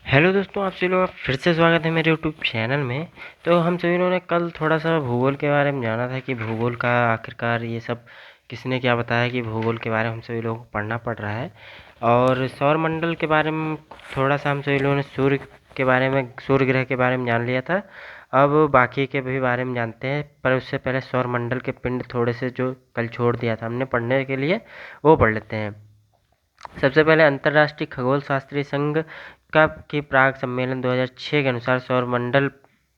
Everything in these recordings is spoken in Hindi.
हेलो दोस्तों, आप सभी लोगों का फिर से स्वागत है मेरे यूट्यूब चैनल में। तो हम सभी लोगों ने कल थोड़ा सा भूगोल के बारे में जाना था कि भूगोल का आखिरकार ये सब किसने क्या बताया कि भूगोल के बारे में हम सभी लोगों को पढ़ना पड़ रहा है। और सौरमंडल के बारे में थोड़ा सा हम सभी लोगों ने सूर्य के बारे में, सूर्य ग्रह के बारे में जान लिया था। अब बाकी के भी बारे में जानते हैं, पर उससे पहले सौरमंडल के पिंड थोड़े से जो कल छोड़ दिया था हमने पढ़ने के लिए, वो पढ़ लेते हैं। सबसे पहले अंतर्राष्ट्रीय खगोल शास्त्री संघ का की प्राग सम्मेलन 2006 के अनुसार सौरमंडल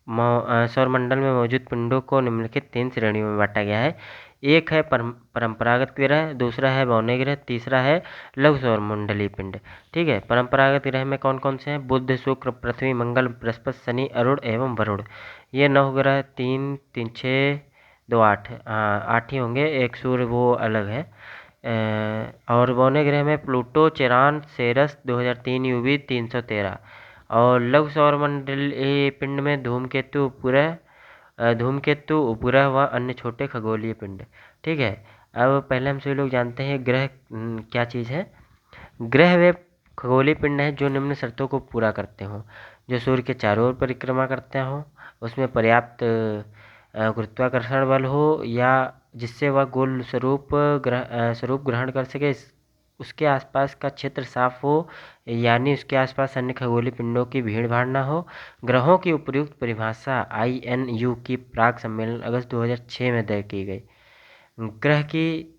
में मौजूद पिंडों को निम्नलिखित 3 श्रेणियों में बांटा गया है। एक है परंपरागत ग्रह, दूसरा है बौने ग्रह, तीसरा है लघु सौरमंडलीय पिंड। ठीक है, परंपरागत ग्रह में कौन कौन से हैं? बुध, शुक्र, पृथ्वी, मंगल, बृहस्पति, शनि, अरुण एवं वरुण। ये 9 ग्रह, 3 3 6 2 8, हाँ 8 ही होंगे, एक सूर्य वो अलग है। और बौने ग्रह में प्लूटो, चेरान, सेरस 2003 यूवी 313। और लघु सौरमंडलीय पिंड में धूमकेतु उपग्रह व अन्य छोटे खगोलीय पिंड। ठीक है, अब पहले हम सभी लोग जानते हैं ग्रह क्या चीज़ है। ग्रह वे खगोलीय पिंड हैं जो निम्न शर्तों को पूरा करते हों: जो सूर्य के चारों ओर परिक्रमा करते हों, उसमें पर्याप्त गुरुत्वाकर्षण बल हो, या जिससे वह गोल स्वरूप ग्रहण कर सके, उसके आसपास का क्षेत्र साफ हो, यानी उसके आसपास अन्य खगोलीय पिंडों की भीड़ भाड़ न हो। ग्रहों की उपयुक्त परिभाषा INU की प्राग सम्मेलन अगस्त 2006 में तय की गई। ग्रह की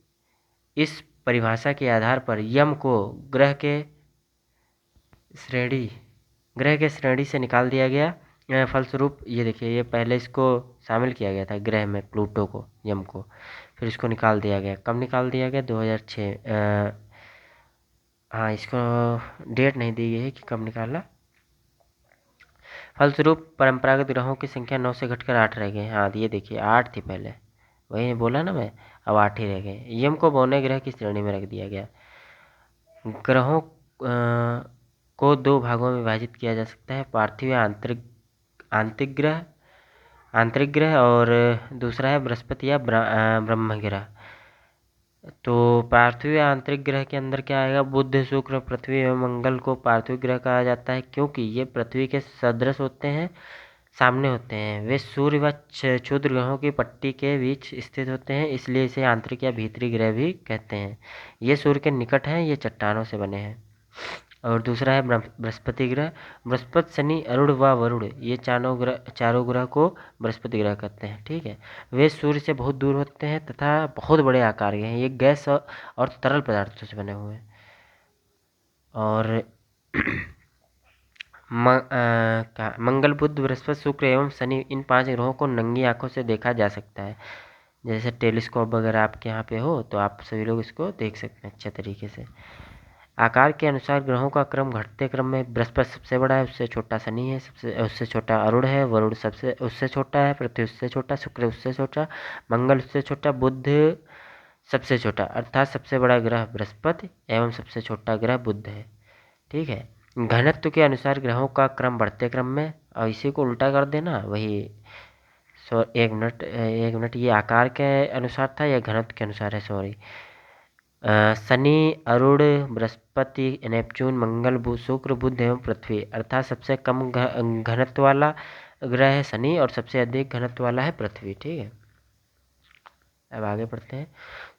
इस परिभाषा के आधार पर यम को श्रेणी ग्रह के श्रेणी से निकाल दिया गया। फलस्वरूप ये देखिए, ये पहले इसको शामिल किया गया था ग्रह में, प्लूटो को, यम को, फिर इसको निकाल दिया गया। कब निकाल दिया गया? 2006। हाँ, इसको डेट नहीं दी गई है कि कब निकाला। फलस्वरूप परंपरागत ग्रहों की संख्या 9 से घटकर 8 रह गई। हाँ, ये देखिए 8 थी पहले, वही बोला ना मैं, अब 8 ही रह गए। यम को बौने ग्रह की श्रेणी में रख दिया गया। ग्रहों को 2 भागों में विभाजित किया जा सकता है: पार्थिव या आंतरिक ग्रह और दूसरा है बृहस्पति या ब्रह्म ग्रह। तो पार्थिव या आंतरिक ग्रह के अंदर क्या आएगा? बुध, शुक्र, पृथ्वी एवं मंगल को पार्थिव ग्रह कहा जाता है क्योंकि ये पृथ्वी के सदृश होते हैं, सामने होते हैं। वे सूर्य व क्षुद्र ग्रहों की पट्टी के बीच स्थित होते हैं, इसलिए इसे आंतरिक या भीतरी ग्रह भी कहते हैं। ये सूर्य के निकट हैं, ये चट्टानों से बने हैं। और दूसरा है बृहस्पति ग्रह। बृहस्पति, शनि, अरुण व वरुण, ये चारों ग्रह को बृहस्पति ग्रह कहते हैं। ठीक है, वे सूर्य से बहुत दूर होते हैं तथा बहुत बड़े आकार के हैं। ये गैस और तरल पदार्थों से बने हुए हैं। और मंगल, बुध, बृहस्पति, शुक्र एवं शनि, इन 5 ग्रहों को नंगी आंखों से देखा जा सकता है। जैसे टेलीस्कोप वगैरह आपके यहाँ पे हो तो आप सभी लोग इसको देख सकते हैं अच्छे तरीके से। आकार के अनुसार ग्रहों का क्रम घटते क्रम में बृहस्पति सबसे बड़ा है, उससे छोटा शनि है, उससे छोटा अरुण है, वरुण उससे छोटा है, पृथ्वी उससे छोटा, शुक्र उससे छोटा, मंगल उससे छोटा, बुध सबसे छोटा, अर्थात सबसे बड़ा ग्रह बृहस्पति एवं सबसे छोटा ग्रह बुध है। ठीक है, घनत्व के अनुसार ग्रहों का क्रम बढ़ते क्रम में, और इसी को उल्टा कर देना वही। एक मिनट, ये आकार के अनुसार था या घनत्व के अनुसार है? सॉरी। शनि, अरुण, बृहस्पति, नेपच्यून, मंगल, शुक्र, बुध एवं पृथ्वी, अर्थात सबसे कम घनत्व वाला ग्रह है शनि और सबसे अधिक घनत्व वाला है पृथ्वी। ठीक है, अब आगे बढ़ते हैं।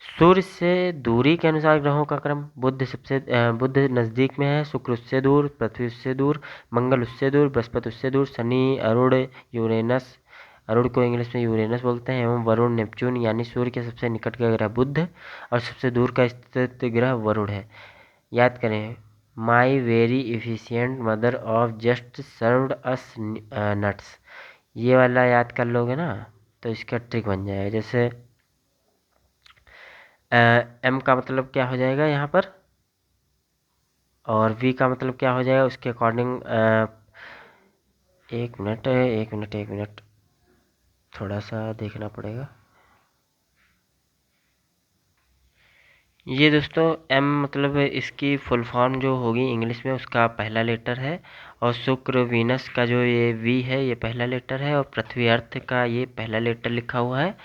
सूर्य से दूरी के अनुसार ग्रहों का क्रम: बुध नज़दीक में है, शुक्र उससे दूर, पृथ्वी उससे दूर, मंगल उससे दूर, बृहस्पति उससे दूर, शनि, अरुण को इंग्लिश में यूरेनस बोलते हैं, एवं वरुण, नेपच्यून, यानी सूर्य के सबसे निकट का ग्रह बुध और सबसे दूर का स्थित ग्रह वरुण है। याद करें, my very efficient mother of just served us nuts, ये वाला याद कर लोगे ना तो इसका ट्रिक बन जाएगा। जैसे एम का मतलब क्या हो जाएगा यहाँ पर, और वी का मतलब क्या हो जाएगा उसके अकॉर्डिंग। एक मिनट, थोड़ा सा देखना पड़ेगा। ये दोस्तों एम मतलब इसकी फुल फॉर्म जो होगी इंग्लिश में, उसका पहला लेटर है। और शुक्र वीनस का जो ये वी है, ये पहला लेटर है। और पृथ्वी अर्थ का ये पहला लेटर लिखा हुआ है।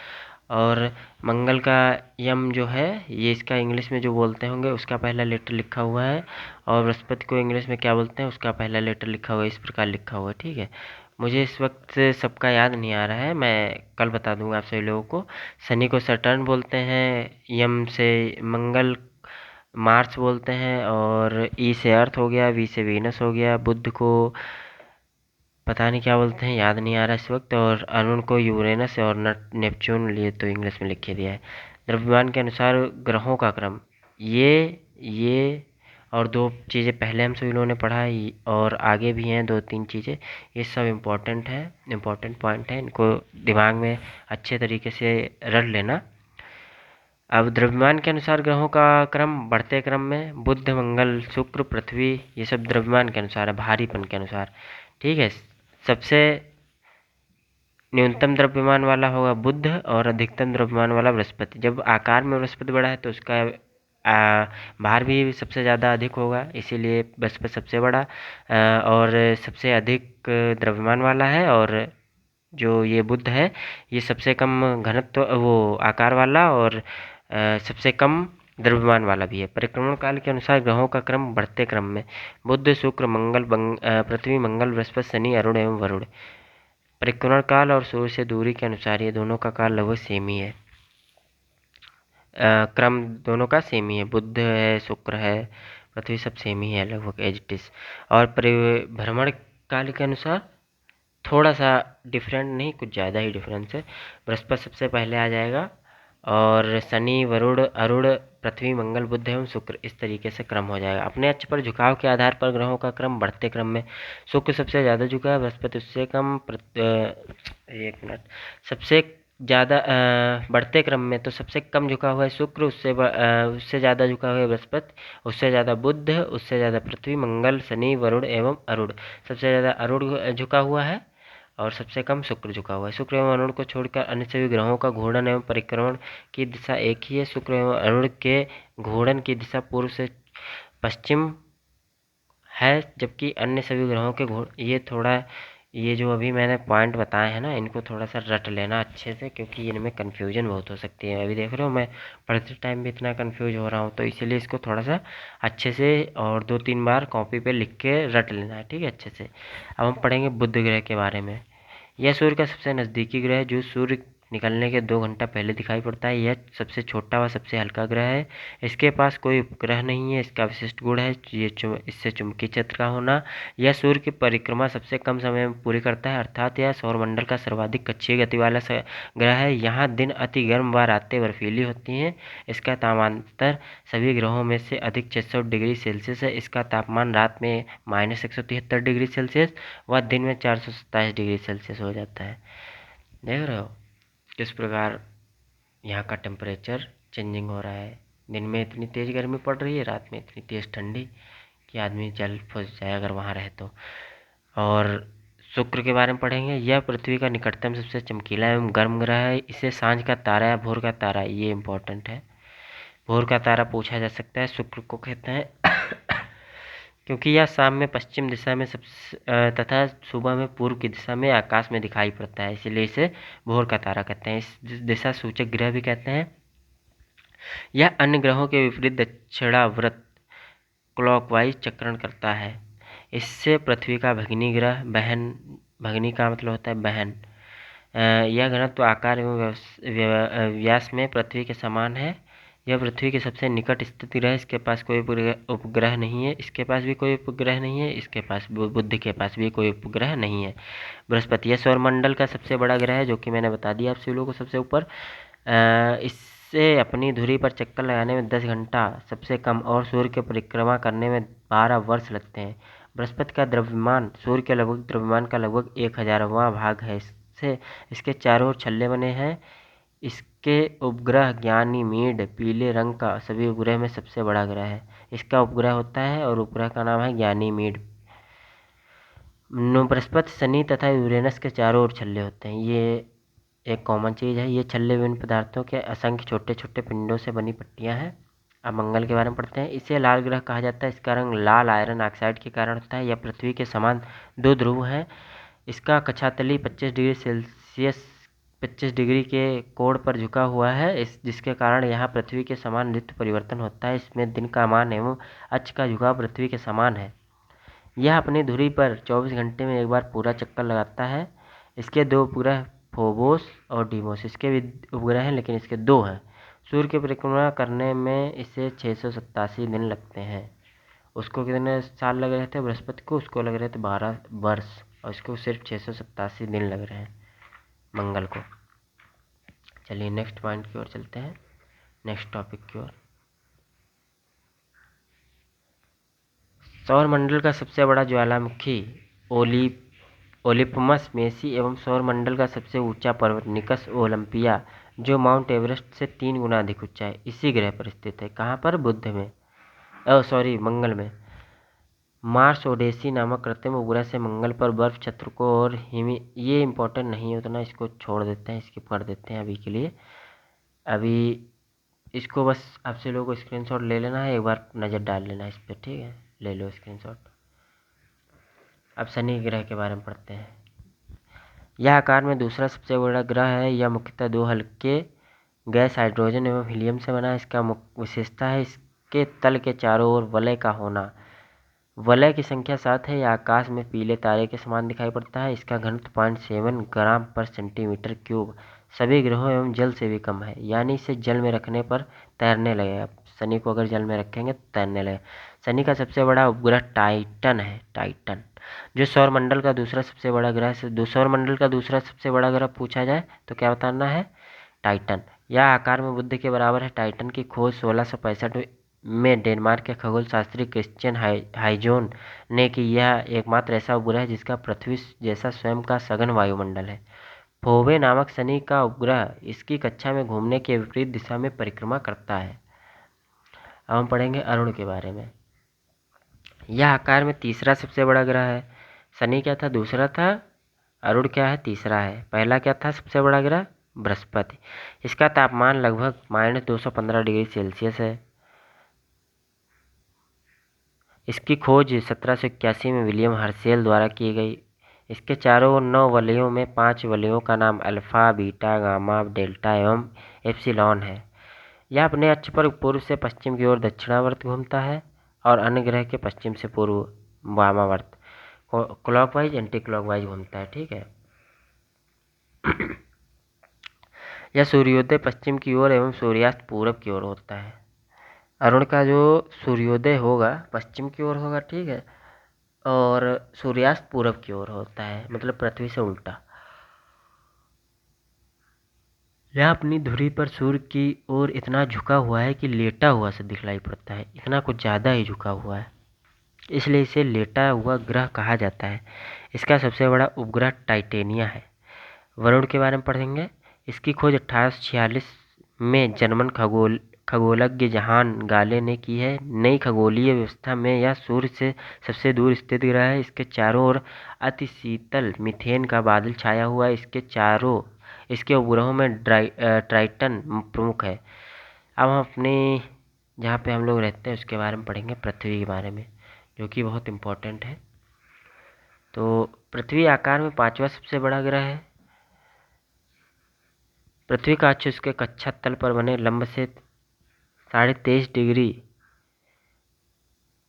और मंगल का यम जो है ये इसका इंग्लिश में जो बोलते होंगे उसका पहला लेटर लिखा हुआ है, और बृहस्पति को इंग्लिश में क्या बोलते हैं उसका पहला लेटर लिखा हुआ है, इस प्रकार लिखा हुआ है। ठीक है, मुझे इस वक्त सबका याद नहीं आ रहा है, मैं कल बता दूंगा आप सभी लोगों को। शनि को सैटर्न बोलते हैं, यम से मंगल मार्स बोलते हैं, और ई से अर्थ हो गया, वी से वीनस हो गया, बुध को पता नहीं क्या बोलते हैं, याद नहीं आ रहा इस वक्त, और अरुण को यूरेनस और नेपच्यून लिए तो इंग्लिश में लिख दिया है। द्रव्यमान के अनुसार ग्रहों का क्रम, ये और दो चीज़ें पहले हम सभी लोगों ने पढ़ा है, और आगे भी हैं दो तीन चीज़ें, ये सब इम्पोर्टेंट है, इम्पोर्टेंट पॉइंट है, इनको दिमाग में अच्छे तरीके से रट लेना। अब द्रव्यमान के अनुसार ग्रहों का क्रम बढ़ते क्रम में बुध मंगल शुक्र पृथ्वी, ये सब द्रव्यमान के अनुसार है, भारीपन के अनुसार। ठीक है, सबसे न्यूनतम द्रव्यमान वाला होगा बुध और अधिकतम द्रव्यमान वाला बृहस्पति। जब आकार में बृहस्पति बड़ा है तो उसका भार भी सबसे ज़्यादा अधिक होगा, इसीलिए बृहस्पति सबसे बड़ा और सबसे अधिक द्रव्यमान वाला है, और जो ये बुध है ये सबसे कम घनत्व वो आकार वाला और सबसे कम द्रव्यमान वाला भी है। परिक्रमण काल के अनुसार ग्रहों का क्रम बढ़ते क्रम में बुध शुक्र मंगल पृथ्वी मंगल बृहस्पति शनि अरुण एवं वरुण। परिक्रमण काल और सूर्य से दूरी के अनुसार ये दोनों का काल लगभग सेम ही है, क्रम दोनों का सेम ही है, बुध है शुक्र है पृथ्वी सब सेम ही है लगभग एज इट इज। और परिभ्रमण काल के अनुसार थोड़ा सा डिफरेंट नहीं, कुछ ज़्यादा ही डिफरेंस है। बृहस्पति सबसे पहले आ जाएगा, और शनि वरुण अरुण पृथ्वी मंगल बुध एवं शुक्र, इस तरीके से क्रम हो जाएगा। अपने अक्ष पर झुकाव के आधार पर ग्रहों का क्रम बढ़ते क्रम में शुक्र सबसे ज़्यादा झुका है, बृहस्पति उससे कम, एक मिनट, सबसे ज़्यादा बढ़ते क्रम में तो सबसे कम झुका हुआ है शुक्र, उससे ज़्यादा झुका हुआ है बृहस्पति, उससे ज़्यादा बुध, उससे ज़्यादा पृथ्वी मंगल शनि वरुण एवं अरुण, सबसे ज़्यादा अरुण झुका हुआ है और सबसे कम शुक्र झुका हुआ है। शुक्र एवं अरुण को छोड़कर अन्य सभी ग्रहों का घूर्णन एवं परिक्रमण की दिशा एक ही है। शुक्र एवं अरुण के घूर्णन की दिशा पूर्व से पश्चिम है, जबकि अन्य सभी ग्रहों के ये जो अभी मैंने पॉइंट बताए हैं ना, इनको थोड़ा सा रट लेना अच्छे से, क्योंकि इनमें कन्फ्यूजन बहुत हो सकती है। अभी देख रहे हो मैं पढ़ते टाइम भी इतना कन्फ्यूज हो रहा हूँ, तो इसीलिए इसको थोड़ा सा अच्छे से और 2-3 बार कॉपी पे लिख के रट लेना है, ठीक है, अच्छे से। अब हम पढ़ेंगे बुध ग्रह के बारे में। यह सूर्य का सबसे नज़दीकी ग्रह है, जो सूर्य निकलने के 2 घंटा पहले दिखाई पड़ता है। यह सबसे छोटा व सबसे हल्का ग्रह है। इसके पास कोई उपग्रह नहीं है। इसका विशिष्ट गुण है इससे चुंबकीय क्षेत्र का होना। यह सूर्य की परिक्रमा सबसे कम समय में पूरी करता है, अर्थात यह सौरमंडल का सर्वाधिक कक्षीय गति वाला ग्रह है। यहाँ दिन अति गर्म व रातें बर्फीली होती हैं। इसका तापांतर सभी ग्रहों में से अधिक 600 डिग्री सेल्सियस है। इसका तापमान रात में -173 डिग्री सेल्सियस व दिन में 427 डिग्री सेल्सियस हो जाता है। देख रहे हो किस प्रकार यहाँ का टेम्परेचर चेंजिंग हो रहा है। दिन में इतनी तेज़ गर्मी पड़ रही है, रात में इतनी तेज़ ठंडी कि आदमी जल फंस जाए अगर वहाँ रहे तो। और शुक्र के बारे में पढ़ेंगे। यह पृथ्वी का निकटतम सबसे चमकीला एवं गर्म ग्रह है। इसे सांझ का तारा या भोर का तारा, ये इम्पोर्टेंट है, भोर का तारा पूछा जा सकता है, शुक्र को कहते हैं क्योंकि यह शाम में पश्चिम दिशा में तथा सुबह में पूर्व की दिशा में आकाश में दिखाई पड़ता है, इसलिए इसे भोर का तारा कहते हैं। इस दिशा सूचक ग्रह भी कहते हैं। यह अन्य ग्रहों के विपरीत दक्षिणावर्त क्लॉकवाइज चक्रण करता है। इससे पृथ्वी का भगिनी ग्रह, बहन, भगिनी का मतलब होता है बहन, यह घनत्व आकार एवं व्यास में पृथ्वी के समान है। यह पृथ्वी के सबसे निकट स्थित ग्रह। इसके पास कोई उपग्रह नहीं है। इसके पास भी कोई उपग्रह नहीं है। इसके पास बुध के पास भी कोई उपग्रह नहीं है। बृहस्पति यह सौरमंडल का सबसे बड़ा ग्रह है, जो कि मैंने बता दिया आप सभी लोगों को सबसे ऊपर। इससे अपनी धुरी पर चक्कर लगाने में 10 घंटा सबसे कम और सूर्य की परिक्रमा करने में 12 वर्ष लगते हैं। बृहस्पति का द्रव्यमान सूर्य के लगभग द्रव्यमान का लगभग 1000वां भाग है। इसके चारों ओर छल्ले बने हैं। इसके उपग्रह ज्ञानीमीड पीले रंग का सभी उपग्रह में सबसे बड़ा ग्रह है। इसका उपग्रह होता है और उपग्रह का नाम है ज्ञानीमीड। बृहस्पति शनि तथा यूरेनस के चारों ओर छल्ले होते हैं। ये एक कॉमन चीज़ है। ये छल्ले विभिन्न पदार्थों के असंख्य छोटे छोटे पिंडों से बनी पट्टियां हैं। अब मंगल के बारे में पढ़ते हैं। इसे लाल ग्रह कहा जाता है। इसका रंग लाल आयरन ऑक्साइड के कारण होता है। यह पृथ्वी के समान 2 ध्रुव हैं। इसका कक्षातली 25 डिग्री सेल्सियस 25 डिग्री के कोण पर झुका हुआ है, जिसके कारण यहाँ पृथ्वी के समान ऋतु परिवर्तन होता है। इसमें दिन का मान एवं अक्ष का झुकाव पृथ्वी के समान है। यह अपनी धुरी पर 24 घंटे में एक बार पूरा चक्कर लगाता है। इसके दो उपग्रह फोबोस और डीमोस, इसके भी उपग्रह हैं लेकिन इसके दो हैं। सूर्य की परिक्रमा करने में इसे 687 दिन लगते हैं। उसको कितने साल लग रहे थे बृहस्पति को? उसको लग रहे थे 12 वर्ष, और इसको सिर्फ 687 दिन लग रहे हैं मंगल को। चलिए नेक्स्ट पॉइंट की ओर चलते हैं, नेक्स्ट टॉपिक की ओर। सौरमंडल का सबसे बड़ा ज्वालामुखी ओलिपमस मेसी एवं सौरमंडल का सबसे ऊंचा पर्वत निकस ओलंपिया, जो माउंट एवरेस्ट से 3 गुना अधिक ऊंचा है, इसी ग्रह पर स्थित है। कहाँ पर? बुध में, मंगल में। मार्स ओडेसी नामक कृत्रिम उपग्रह से मंगल पर बर्फ छत्र को और ये इम्पोर्टेंट नहीं है उतना, इसको छोड़ देते हैं, स्किप कर देते हैं अभी के लिए। अभी इसको बस आपसे लोगों को स्क्रीनशॉट ले लेना है, एक बार नज़र डाल लेना है इस पर, ठीक है? ले लो स्क्रीनशॉट। अब शनि ग्रह के बारे में पढ़ते हैं। यह आकार में दूसरा सबसे बड़ा ग्रह है। यह मुख्यतः 2 हल्के गैस हाइड्रोजन एवं हीलियम से बना है। इसका मुख्य विशेषता है इसके तल के चारों ओर वलय का होना। वलय की संख्या 7 है। यह आकाश में पीले तारे के समान दिखाई पड़ता है। इसका घनत्व 0.7 ग्राम पर सेंटीमीटर क्यूब सभी ग्रहों एवं जल से भी कम है, यानी इसे जल में रखने पर तैरने लगेगा। शनि को अगर जल में रखेंगे तो तैरने लगेगा। शनि का सबसे बड़ा उपग्रह टाइटन है, टाइटन, जो सौरमंडल का दूसरा सबसे बड़ा ग्रह है। सौरमंडल का दूसरा सबसे बड़ा ग्रह पूछा जाए तो क्या बताना है? टाइटन। यह आकार में बुध के बराबर है। टाइटन की खोज 1665 में डेनमार्क के खगोल शास्त्री क्रिश्चियन हाइजोन ने की। यह एकमात्र ऐसा उपग्रह है जिसका पृथ्वी जैसा स्वयं का सघन वायुमंडल है। फोबे नामक शनि का उपग्रह इसकी कक्षा में घूमने के विपरीत दिशा में परिक्रमा करता है। अब हम पढ़ेंगे अरुण के बारे में। यह आकार में तीसरा सबसे बड़ा ग्रह है। शनि क्या था? दूसरा था। अरुण क्या है? तीसरा है। पहला क्या था सबसे बड़ा ग्रह? बृहस्पति। इसका तापमान लगभग -215 डिग्री सेल्सियस है। इसकी खोज 1781 में विलियम हर्शेल द्वारा की गई। इसके चारों ओर 9 वलयों में 5 वलयों का नाम अल्फा, बीटा, गामा, डेल्टा एवं एप्सिलॉन है। यह अपने अक्ष पर पूर्व से पश्चिम की ओर दक्षिणावर्त घूमता है और अन्य ग्रह के पश्चिम से पूर्व वामावर्त क्लॉकवाइज एंटी क्लॉकवाइज घूमता है, ठीक है? यह सूर्योदय पश्चिम की ओर एवं सूर्यास्त पूरब की ओर होता है। अरुण का जो सूर्योदय होगा पश्चिम की ओर होगा, ठीक है, और सूर्यास्त पूरब की ओर होता है, मतलब पृथ्वी से उल्टा। यह अपनी धुरी पर सूर्य की ओर इतना झुका हुआ है कि लेटा हुआ से दिखलाई पड़ता है। इतना कुछ ज़्यादा ही झुका हुआ है, इसलिए इसे लेटा हुआ ग्रह कहा जाता है। इसका सबसे बड़ा उपग्रह टाइटेनिया है। वरुण के बारे में पढ़ेंगे। इसकी खोज 1846 में जर्मन खगोलज्ञ जहान गाले ने की है। नई खगोलीय व्यवस्था में यह सूर्य से सबसे दूर स्थित ग्रह है। इसके चारों ओर अति शीतल मीथेन का बादल छाया हुआ है। इसके उपग्रहों में ट्राइटन प्रमुख है। अब हम अपने जहाँ पे हम लोग रहते हैं उसके बारे में पढ़ेंगे, पृथ्वी के बारे में, जो कि बहुत इम्पोर्टेंट है। तो पृथ्वी आकार में 5वां सबसे बड़ा ग्रह है। पृथ्वी का अक्ष उसके कक्षा तल पर बने लंब से 23.5 डिग्री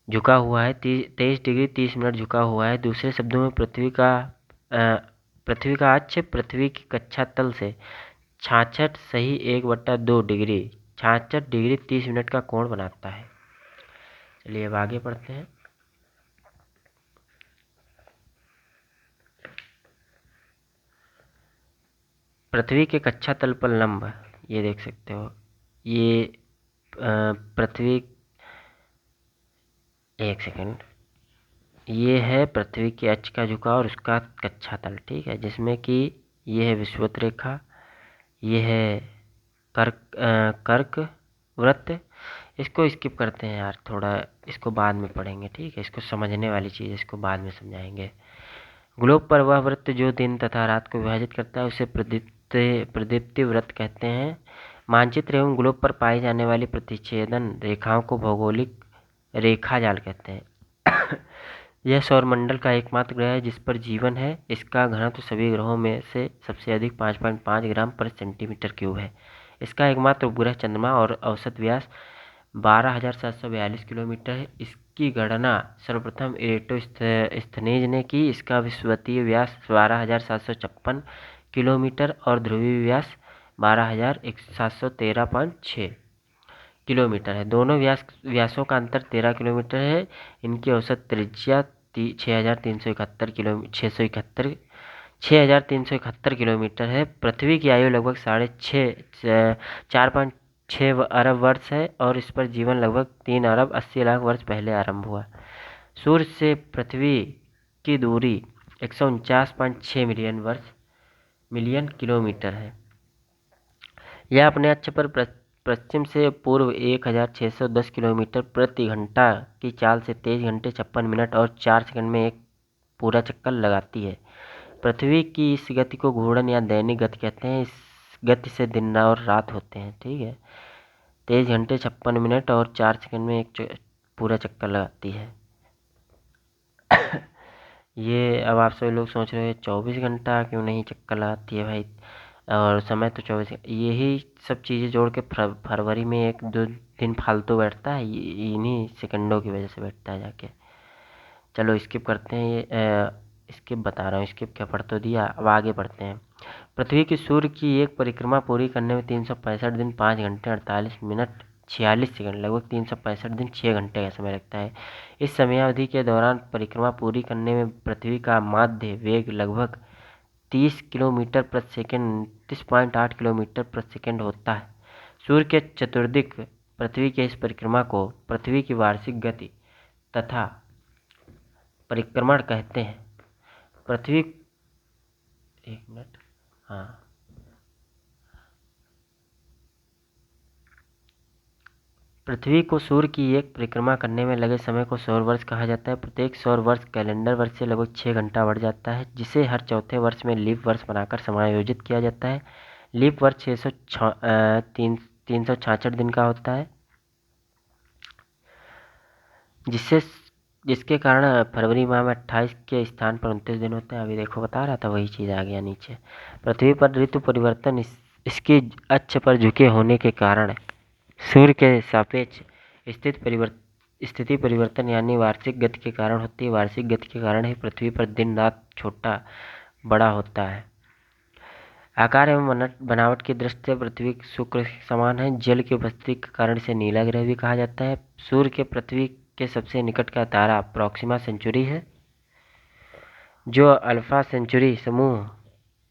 झुका हुआ है। 23 डिग्री 30 मिनट झुका हुआ है। दूसरे शब्दों में पृथ्वी का अक्ष पृथ्वी की कक्षा तल से 66 डिग्री 30 मिनट का कोण बनाता है। चलिए अब आगे पढ़ते हैं। पृथ्वी के कक्षा तल पर लंब, ये देख सकते हो, ये पृथ्वी, एक सेकंड, ये है पृथ्वी के अक्ष का झुकाव और उसका कक्षा तल, ठीक है, जिसमें कि ये है विषुवत रेखा, ये है कर्क वृत्त। इसको स्किप करते हैं यार, थोड़ा इसको बाद में पढ़ेंगे, ठीक है? इसको समझने वाली चीज़, इसको बाद में समझाएंगे। ग्लोब पर वह वृत्त जो दिन तथा रात को विभाजित करता है उसे प्रदीप्ति वृत्त कहते हैं। मानचित्र एवं ग्लोब पर पाई जाने वाली प्रतिच्छेदन रेखाओं को भौगोलिक रेखा जाल कहते हैं। यह सौरमंडल का एकमात्र ग्रह है जिस पर जीवन है। इसका घनत्व सभी ग्रहों में से सबसे अधिक 5.5 ग्राम पर सेंटीमीटर क्यूब है। इसका एकमात्र उपग्रह चंद्रमा और औसत व्यास 12,742 किलोमीटर है। इसकी गणना सर्वप्रथम इरेटोस्थनीज ने की। इसका विषुवतीय व्यास 12,756 किलोमीटर और ध्रुवीय व्यास 12,713.6 किलोमीटर है। दोनों व्यासों का अंतर 13 किलोमीटर है। इनकी औसत त्रिज्या 6,371 किलोमीटर है। पृथ्वी की आयु लगभग 4.6 अरब वर्ष है और इस पर जीवन लगभग 3 अरब 80 लाख वर्ष पहले आरंभ हुआ। सूर्य से पृथ्वी की दूरी 149.6 मिलियन किलोमीटर है। यह अपने अक्ष पर पश्चिम से पूर्व 1,610 किलोमीटर प्रति घंटा की चाल से 23 घंटे 56 मिनट और 4 सेकंड में एक पूरा चक्कर लगाती है। पृथ्वी की इस गति को घूर्णन या दैनिक गति कहते हैं। इस गति से दिन और रात होते हैं। ठीक है, 23 घंटे 56 मिनट और 4 सेकंड में एक पूरा चक्कर लगाती है। ये अब आप सभी लोग सोच रहे हो 24 घंटा क्यों नहीं चक्कर लगाती है भाई, और समय तो 24। यही सब चीज़ें जोड़ के फरवरी में 1-2 दिन फालतू बैठता है, इन्हीं सेकंडों की वजह से बैठता है जाके। चलो स्किप करते हैं, ये स्किप बता रहा हूँ, स्किप क्या पढ़ तो दिया, अब आगे बढ़ते हैं। पृथ्वी की सूर्य की एक परिक्रमा पूरी करने में 365 दिन 5 घंटे 48 मिनट 46 सेकंड लगभग 365 दिन 6 घंटे का समय लगता है। इस समयावधि के दौरान परिक्रमा पूरी करने में पृथ्वी का माध्य वेग लगभग 30 किलोमीटर प्रति सेकंड 30.8 किलोमीटर प्रति सेकंड होता है। सूर्य के चतुर्दिक पृथ्वी के इस परिक्रमा को पृथ्वी की वार्षिक गति तथा परिक्रमण कहते हैं। पृथ्वी एक मिनट, हाँ, पृथ्वी को सूर्य की एक परिक्रमा करने में लगे समय को सौर वर्ष कहा जाता है। प्रत्येक सौर वर्ष कैलेंडर वर्ष से लगभग 6 घंटा बढ़ जाता है, जिसे हर चौथे वर्ष में लीप वर्ष बनाकर समायोजित किया जाता है। लीप वर्ष 366 दिन का होता है, जिसके कारण फरवरी माह में 28 के स्थान पर 29 दिन होते हैं। अभी देखो बता रहा था, वही चीज़ आ गया नीचे। पृथ्वी पर ऋतु परिवर्तन इसके अक्ष पर झुके होने के कारण सूर्य के सापेक्ष स्थिति परिवर्तन यानी वार्षिक गति के कारण होती है। वार्षिक गति के कारण ही पृथ्वी पर दिन रात छोटा बड़ा होता है। आकार एवं बनावट की दृष्टि से पृथ्वी शुक्र के समान है। जल की उपस्थिति के कारण इसे नीला ग्रह भी कहा जाता है। सूर्य के पृथ्वी के सबसे निकट का तारा प्रॉक्सिमा सेंचुरी है, जो अल्फा सेंचुरी समूह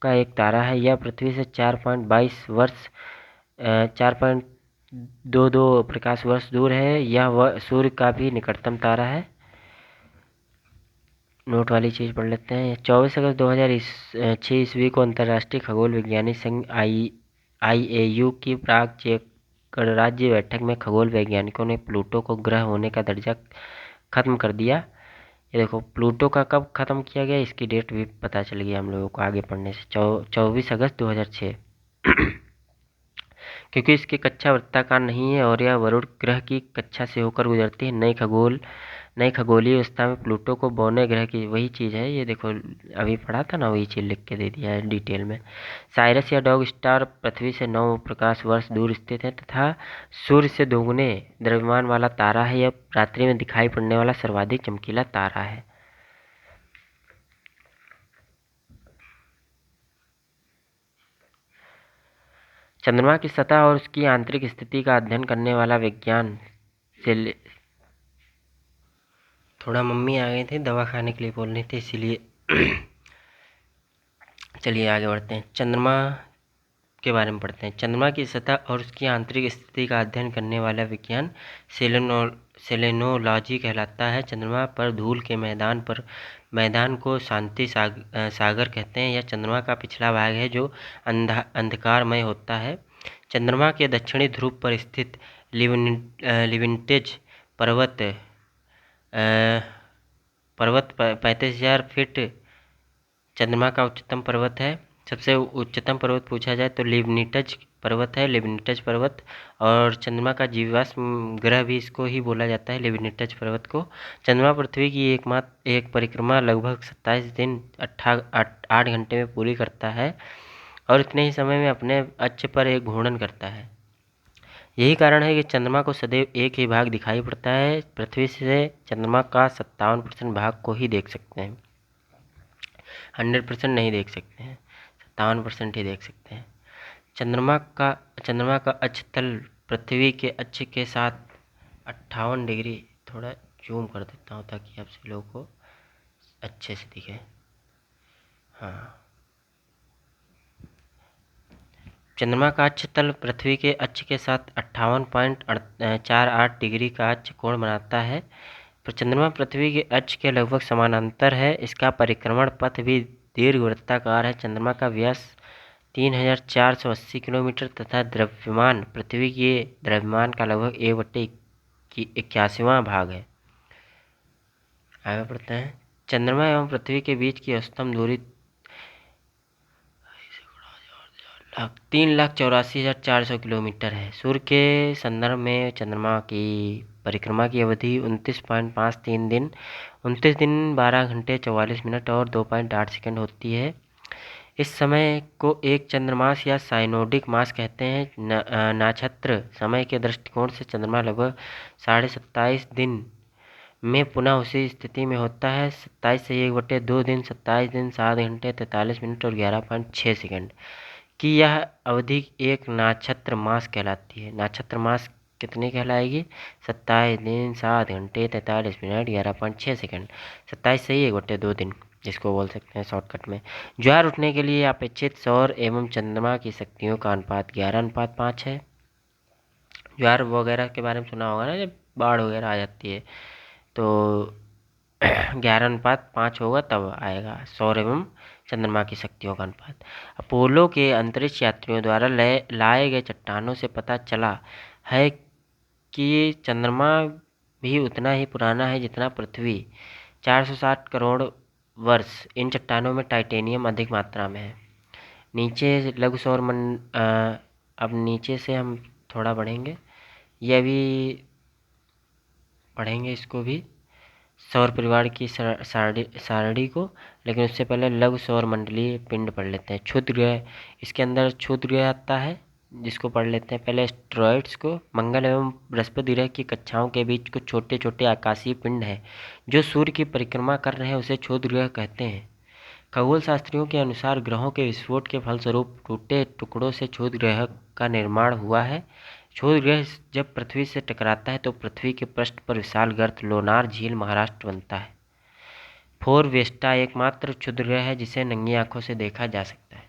का एक तारा है। यह पृथ्वी से 4.22 प्रकाश वर्ष दूर है। यह सूर्य का भी निकटतम तारा है। नोट वाली चीज़ पढ़ लेते हैं। 24 अगस्त 2006 ईस्वी को अंतर्राष्ट्रीय खगोल वैज्ञानिक संघ IAU की प्राग चेक गणराज्य बैठक में खगोल वैज्ञानिकों ने प्लूटो को ग्रह होने का दर्जा खत्म कर दिया। ये देखो प्लूटो का कब खत्म किया गया, इसकी डेट भी पता चल गई हम लोगों को आगे पढ़ने से। 24 अगस्त 2006 क्योंकि इसकी कक्षा वृत्ताकार नहीं है और यह वरुण ग्रह की कक्षा से होकर गुजरती है। नई खगोलीय व्यवस्था में प्लूटो को बौने ग्रह की वही चीज़ है। ये देखो अभी पढ़ा था ना, वही चीज़ लिख के दे दिया है डिटेल में। साइरस या डॉग स्टार पृथ्वी से 9 प्रकाश वर्ष दूर स्थित है तथा सूर्य से दोगुने द्रव्यमान वाला तारा है। यह रात्रि में दिखाई पड़ने वाला सर्वाधिक चमकीला तारा है। चंद्रमा की सतह और उसकी आंतरिक स्थिति का अध्ययन करने वाला विज्ञान से थोड़ा मम्मी आ गई थी दवा खाने के लिए बोल रही थी, इसीलिए चलिए आगे बढ़ते हैं। चंद्रमा के बारे में पढ़ते हैं। चंद्रमा की सतह और उसकी आंतरिक स्थिति का अध्ययन करने वाला विज्ञान सेलेनोलॉजी कहलाता है। चंद्रमा पर धूल के मैदान को शांति सागर कहते हैं। यह चंद्रमा का पिछला भाग है जो अंधकारमय होता है। चंद्रमा के दक्षिणी ध्रुव पर स्थित लिविंटेज पर्वत 35,000 फीट चंद्रमा का उच्चतम पर्वत है। सबसे उच्चतम पर्वत पूछा जाए तो लिबनिटज पर्वत है, लिबनिटज पर्वत। और चंद्रमा का जीवाश्म ग्रह भी इसको ही बोला जाता है, लिबनिटज पर्वत को। चंद्रमा पृथ्वी की एक परिक्रमा लगभग 27 दिन 8 घंटे में पूरी करता है और इतने ही समय में अपने अक्ष पर एक घूर्णन करता है। यही कारण है कि चंद्रमा को सदैव एक ही भाग दिखाई पड़ता है। पृथ्वी से चंद्रमा का 57% भाग को ही देख सकते हैं, 100% नहीं देख सकते हैं, 57% ही देख सकते हैं। चंद्रमा का अक्ष तल पृथ्वी के अक्ष के साथ 58 डिग्री, थोड़ा जूम कर देता हूँ ताकि आप सभी लोगों को अच्छे से दिखे। हाँ, चंद्रमा का अक्ष तल पृथ्वी के अक्ष के साथ 58.48 डिग्री का अक्ष कोण बनाता है। पर चंद्रमा पृथ्वी के अक्ष के लगभग समानांतर है। इसका परिक्रमण पथ भी दीर्घवृत्ताकार है। चंद्रमा का व्यास 3480 किलोमीटर तथा द्रव्यमान पृथ्वी के द्रव्यमान का लगभग 1/81वां भाग है। आगे बढ़ते हैं। चंद्रमा एवं पृथ्वी के बीच की औसतन दूरी 3,84,400 किलोमीटर है। सूर्य के संदर्भ में चंद्रमा की परिक्रमा की अवधि 29.53 दिन, 29 दिन 12 घंटे 44 मिनट और 2.8 सेकंड होती है। इस समय को एक चंद्रमास या साइनोडिक मास कहते हैं। नक्षत्र समय के दृष्टिकोण से चंद्रमा लगभग 27.5 दिन में पुनः उसी स्थिति में होता है। 27 से 1/2 दिन, 27 दिन 7 घंटे 43 मिनट और 11.6 सेकंड की यह अवधि एक नक्षत्र मास कहलाती है। नक्षत्र मास कितनी कहलाएगी? 27 दिन 7 घंटे 43 मिनट 11.6 सेकंड। 27 से ही 1/2 दिन जिसको बोल सकते हैं शॉर्टकट में। ज्वार उठने के लिए अपेक्षित सौर एवं चंद्रमा की शक्तियों का अनुपात 11:5 है। ज्वार वगैरह के बारे में सुना होगा ना, जब बाढ़ वगैरह आ जाती है तो 11:5 होगा, तब आएगा सौर एवं चंद्रमा की शक्तियों का अनुपात। अपोलो के अंतरिक्ष यात्रियों द्वारा लाए गए चट्टानों से पता चला है कि चंद्रमा भी उतना ही पुराना है जितना पृथ्वी, 460 करोड़ वर्ष। इन चट्टानों में टाइटेनियम अधिक मात्रा में है। नीचे लघु सौर अब नीचे से हम थोड़ा बढ़ेंगे, ये अभी पढ़ेंगे इसको भी, सौर परिवार की सारणी को। लेकिन उससे पहले लघु सौर मंडलीय पिंड पढ़ लेते हैं। क्षुद्र ग्रह, इसके अंदर क्षुद्र ग्रह आता है जिसको पढ़ लेते हैं पहले। एस्टेरॉइड्स को मंगल एवं बृहस्पति ग्रह की कक्षाओं के बीच कुछ छोटे छोटे आकाशीय पिंड हैं जो सूर्य की परिक्रमा कर रहे हैं, उसे क्षुद्र ग्रह कहते हैं। खगोल शास्त्रियों के अनुसार ग्रहों के विस्फोट के फलस्वरूप टूटे टुकड़ों से क्षुद्र ग्रह का निर्माण हुआ है। क्षुद्र ग्रह जब पृथ्वी से टकराता है तो पृथ्वी के पृष्ठ पर विशाल गर्त लोनार झील महाराष्ट्र बनता है। फोर वेस्टा एकमात्र क्षुद्र ग्रह है जिसे नंगी आंखों से देखा जा सकता है।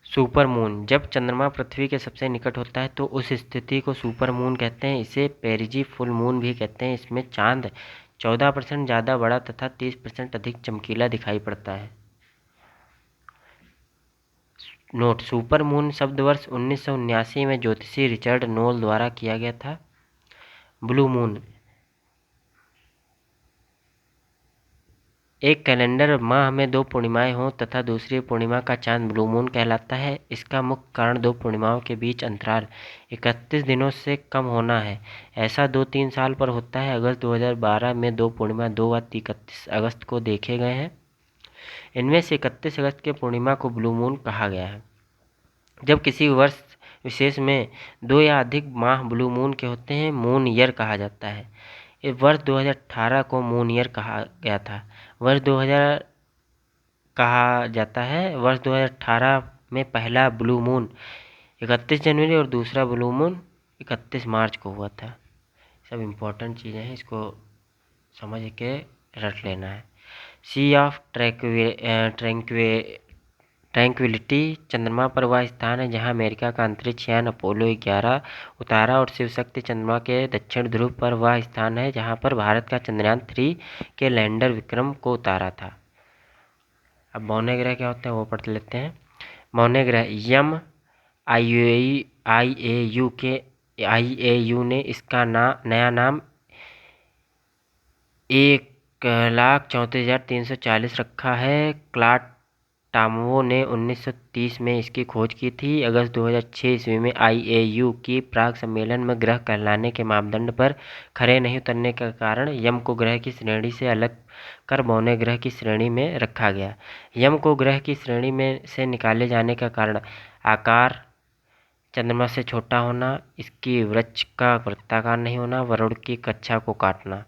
सुपर मून, जब चंद्रमा पृथ्वी के सबसे निकट होता है तो उस स्थिति को सुपर मून कहते हैं। इसे पेरिजी फुल मून भी कहते हैं। इसमें चांद 14% ज़्यादा बड़ा तथा 30% अधिक चमकीला दिखाई पड़ता है। नोट, सुपर मून शब्द वर्ष 1979 में ज्योतिषी रिचर्ड नोल द्वारा किया गया था। ब्लू मून, एक कैलेंडर माह में 2 पूर्णिमाएं हों तथा दूसरी पूर्णिमा का चांद ब्लू मून कहलाता है। इसका मुख्य कारण 2 पूर्णिमाओं के बीच अंतराल 31 दिनों से कम होना है। ऐसा 2-3 साल पर होता है। अगस्त 2012 में 2 पूर्णिमा 2 व 31 अगस्त को देखे गए हैं। इनमें से 31 अगस्त के पूर्णिमा को ब्लू मून कहा गया है। जब किसी वर्ष विशेष में 2 या अधिक माह ब्लू मून के होते हैं, मून ईयर कहा जाता है। वर्ष 2018 को मून ईयर कहा गया था। वर्ष 2018 में पहला ब्लू मून 31 जनवरी और दूसरा ब्लू मून 31 मार्च को हुआ था। सब इम्पोर्टेंट चीज़ें हैं, इसको समझ के रट लेना है। सी ऑफ ट्रैंक्विलिटी, चंद्रमा पर वह स्थान है जहां अमेरिका का अंतरिक्ष यान अपोलो 11 उतारा, और शिव शक्ति चंद्रमा के दक्षिण ध्रुव पर वह स्थान है जहां पर भारत का चंद्रयान 3 के लैंडर विक्रम को उतारा था। अब मौन्य ग्रह क्या होते हैं वो पढ़ लेते हैं। मौन्य ग्रह, यम आईएयू ने इसका नया नाम 1,34,340 रखा है। क्लाड टामवो ने 1930 में इसकी खोज की थी। अगस्त 2006 ईस्वी में आईएयू की प्राग सम्मेलन में ग्रह कहलाने के मापदंड पर खरे नहीं उतरने के कारण यम को ग्रह की श्रेणी से अलग कर बौने ग्रह की श्रेणी में रखा गया। यम को ग्रह की श्रेणी में से निकाले जाने का कारण आकार, चंद्रमा से छोटा होना, इसकी वृक्ष का वृत्ताकार नहीं होना, वरुण की कक्षा को काटना।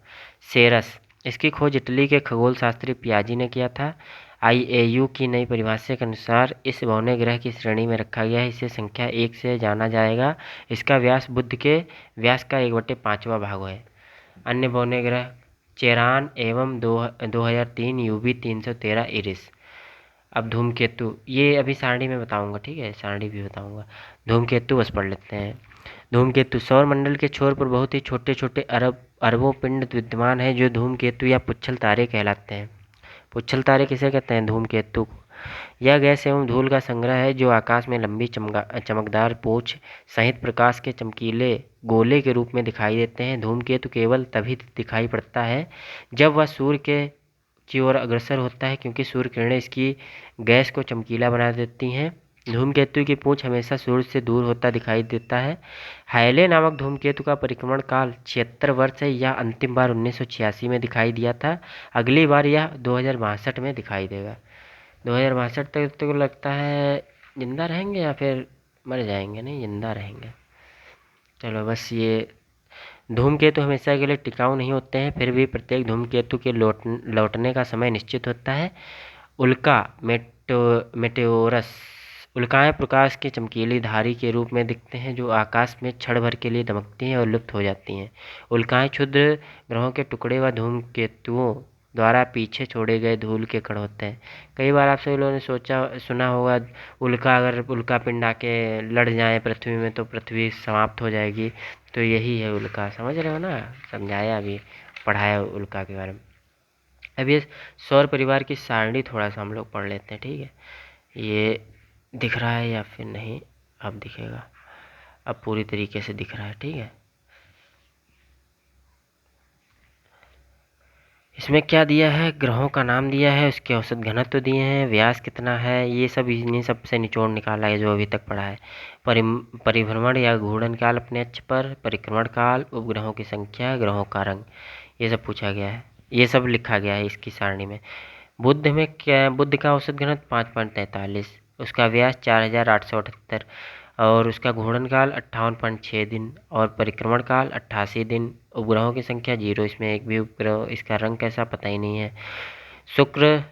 सेरस, इसकी खोज इटली के खगोल शास्त्री पियाजी ने किया था। आईएयू की नई परिभाषा के अनुसार इस बौने ग्रह की श्रेणी में रखा गया है। इसे संख्या 1 से जाना जाएगा। इसका व्यास बुध के व्यास का 1/5वां भाग है। अन्य बौने ग्रह चेरान एवं 2003 यूवी 313 इरिस। अब धूमकेतु, ये अभी सारणी में बताऊंगा, ठीक है, सारणी भी बताऊंगा। धूमकेतु बस पढ़ लेते हैं। धूमकेतु सौर मंडल के छोर पर बहुत ही छोटे छोटे अरबों पिंड विद्यमान है जो धूमकेतु या पुच्छल तारे कहलाते हैं। पुच्छल तारे किसे कहते हैं? धूमकेतु। यह गैस एवं धूल का संग्रह है जो आकाश में लंबी चमकदार पूंछ सहित प्रकाश के चमकीले गोले के रूप में दिखाई देते हैं। धूमकेतु केवल तभी दिखाई पड़ता है जब वह सूर्य के की ओर अग्रसर होता है, क्योंकि सूर्य किरणें इसकी गैस को चमकीला बना देती हैं। धूमकेतु की पूंछ हमेशा सूर्य से दूर होता दिखाई देता है। हायले नामक धूमकेतु का परिक्रमण काल 76 वर्ष है। यह अंतिम बार 1986 में दिखाई दिया था। अगली बार यह 2062 में दिखाई देगा। 2062 तक तो लगता है जिंदा रहेंगे या फिर मर जाएंगे। नहीं, जिंदा रहेंगे। चलो बस ये धूमकेतु हमेशा के लिए टिकाऊ नहीं होते हैं, फिर भी प्रत्येक धूमकेतु के लौटने का समय निश्चित होता है। उल्का मेटेओरस, उल्काएं प्रकाश की चमकीली धारी के रूप में दिखते हैं जो आकाश में क्षण भर के लिए दमकती हैं और लुप्त हो जाती हैं। उल्काएं क्षुद्र ग्रहों के टुकड़े व धूमकेतुओं द्वारा पीछे छोड़े गए धूल के कण होते हैं। कई बार आप सभी लोगों ने सुना होगा, अगर उल्का पिंड आके लड़ जाए पृथ्वी में तो पृथ्वी समाप्त हो जाएगी। तो यही है उल्का, समझ रहे हो ना, समझाया अभी, पढ़ाया उल्का के बारे में। अब ये सौर परिवार की सारणी थोड़ा सा हम लोग पढ़ लेते हैं, ठीक है। ये दिख रहा है या फिर नहीं? अब दिखेगा, अब पूरी तरीके से दिख रहा है, ठीक है। इसमें क्या दिया है? ग्रहों का नाम दिया है, उसके औसत घनत्व दिए हैं, व्यास कितना है, ये सब इन्हीं सब से निचोड़ निकाला है जो अभी तक पढ़ा है। परिभ्रमण या घूर्णन काल अपने अक्ष पर, परिक्रमण काल, उपग्रहों की संख्या, ग्रहों का रंग, ये सब पूछा गया है, ये सब लिखा गया है इसकी सारणी में। बुध का औसत घनत्व 5.43, उसका व्यास 4,878 और उसका घूर्णन काल 58.6 दिन और परिक्रमण काल 88 दिन। उपग्रहों की संख्या 0, इसमें एक भी उपग्रह, इसका रंग कैसा पता ही नहीं है। शुक्र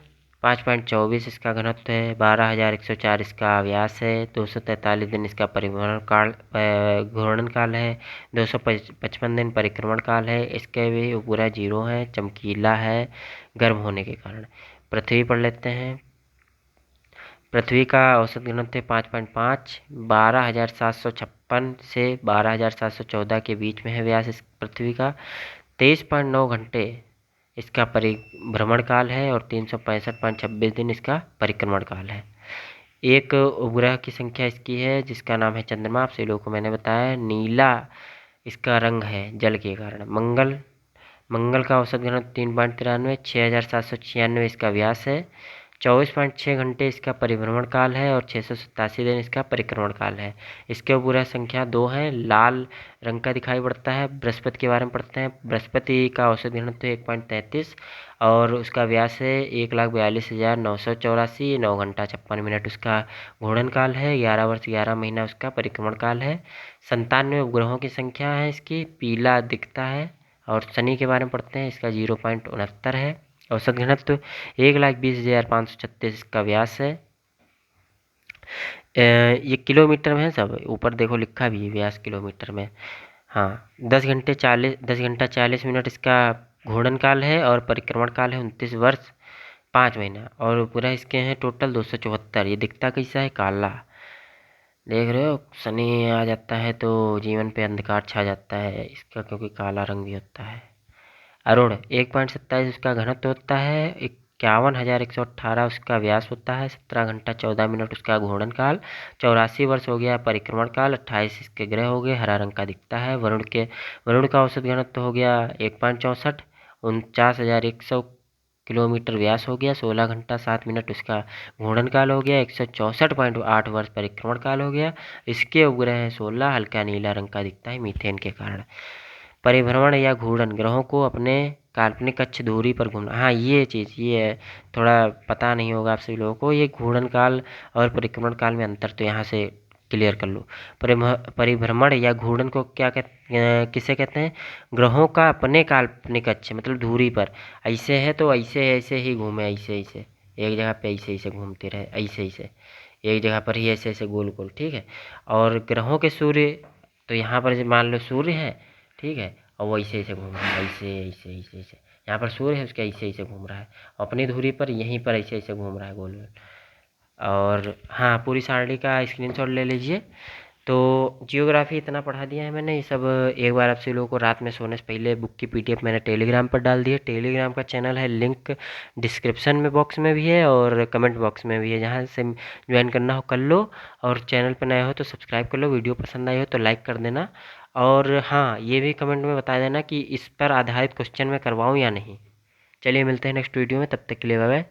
5.24 इसका घनत्व है, 12,104 इसका व्यास है, 243 दिन इसका परिभ्रमण काल घूर्णन काल है, 255 दिन परिक्रमण काल है। इसके भी उपग्रह 0 है, चमकीला है गर्म होने के कारण। पृथ्वी पढ़ लेते हैं। पृथ्वी का औसत घनत्व 5.5, 12,756 से 12,714 के बीच में है व्यास इस पृथ्वी का। 23.9 घंटे इसका परिभ्रमण काल है और 365.26 दिन इसका परिक्रमण काल है। एक उपग्रह की संख्या इसकी है जिसका नाम है चंद्रमा, आप सभी लोगों को मैंने बताया। नीला इसका रंग है जल के कारण। मंगल का औसत घनत्व 3.93, 6,796 इसका व्यास है, 24.6 घंटे इसका परिभ्रमण काल है और 687 दिन इसका परिक्रमण काल है। इसके उपग्रह संख्या 2 है, लाल रंग का दिखाई पड़ता है। बृहस्पति के बारे में पढ़ते हैं। बृहस्पति का औसत घनत्व 1.33 और उसका व्यास है 1,42,984, 9 घंटा 56 मिनट उसका घूर्णन काल है, 11 वर्ष 11 महीना उसका परिक्रमण काल है। 97 उपग्रहों की संख्या है इसकी, पीला दिखता है। और शनि के बारे में पढ़ते हैं, इसका 0.69 है। औसत घनत्व 1,20,536 का व्यास है। ये किलोमीटर में है, सब ऊपर देखो लिखा भी है व्यास किलोमीटर में। हाँ, 10 घंटा 40 मिनट इसका घूर्णन काल है और परिक्रमण काल है 29 वर्ष 5 महीना। और पूरा इसके हैं टोटल 274। ये दिखता कैसा है? काला, देख रहे हो, शनि आ जाता है तो जीवन पे अंधकार छा जाता है इसका, क्योंकि काला रंग भी होता है। अरुण 1.27 उसका घनत्व होता है, 51,118 उसका व्यास होता है, 17 घंटा 14 मिनट उसका घूर्णन काल, 84 वर्ष हो गया परिक्रमण काल, 28 इसके ग्रह हो गए, हरा रंग का दिखता है। वरुण का औसत घनत्व हो गया 1.64 49,100 किलोमीटर व्यास हो गया, 16 घंटा 7 मिनट उसका घूर्णन काल हो गया, 164.8 वर्ष परिक्रमण काल हो गया। इसके उपग्रह है 16, हल्का नीला रंग का दिखता है मीथेन के कारण। परिभ्रमण या घूर्णन, ग्रहों को अपने काल्पनिक अक्ष दूरी पर घूमना। हाँ, ये चीज़ ये है, थोड़ा पता नहीं होगा आप सभी लोगों को, ये घूर्णन काल और परिक्रमण काल में अंतर तो यहाँ से क्लियर कर लो। परिभ्रमण या घूर्णन को क्या किसे कहते हैं? ग्रहों का अपने काल्पनिक अक्ष मतलब दूरी पर, ऐसे है तो ऐसे ऐसे ही घूमे, ऐसे ऐसे एक जगह पे ऐसे ऐसे घूमते रहे, ऐसे ऐसे एक जगह पर ही ऐसे ऐसे गोल गोल, ठीक है। और ग्रहों के सूर्य, तो यहाँ पर मान लो सूर्य है, ठीक है, और वो ऐसे ऐसे घूम रहा है, ऐसे ऐसे ऐसे ऐसे, यहाँ पर सूर्य है उसके ऐसे ऐसे घूम रहा है, अपनी धुरी पर यहीं पर ऐसे ऐसे घूम रहा है गोल गोल। और हाँ, पूरी सारणी का स्क्रीनशॉट ले लीजिए। तो जियोग्राफी इतना पढ़ा दिया है मैंने, ये सब एक बार आपसे लोगों को रात में सोने से पहले बुक की पीडीएफ मैंने टेलीग्राम पर डाल दी है। टेलीग्राम का चैनल है, लिंक डिस्क्रिप्शन में बॉक्स में भी है और कमेंट बॉक्स में भी है, जहाँ से ज्वाइन करना हो कर लो। और चैनल पर नए हो तो सब्सक्राइब कर लो, वीडियो पसंद आई हो तो लाइक कर देना। और हाँ, ये भी कमेंट में बता देना कि इस पर आधारित क्वेश्चन मैं करवाऊँ या नहीं। चलिए मिलते हैं नेक्स्ट वीडियो में, तब तक के लिए बाय बाय।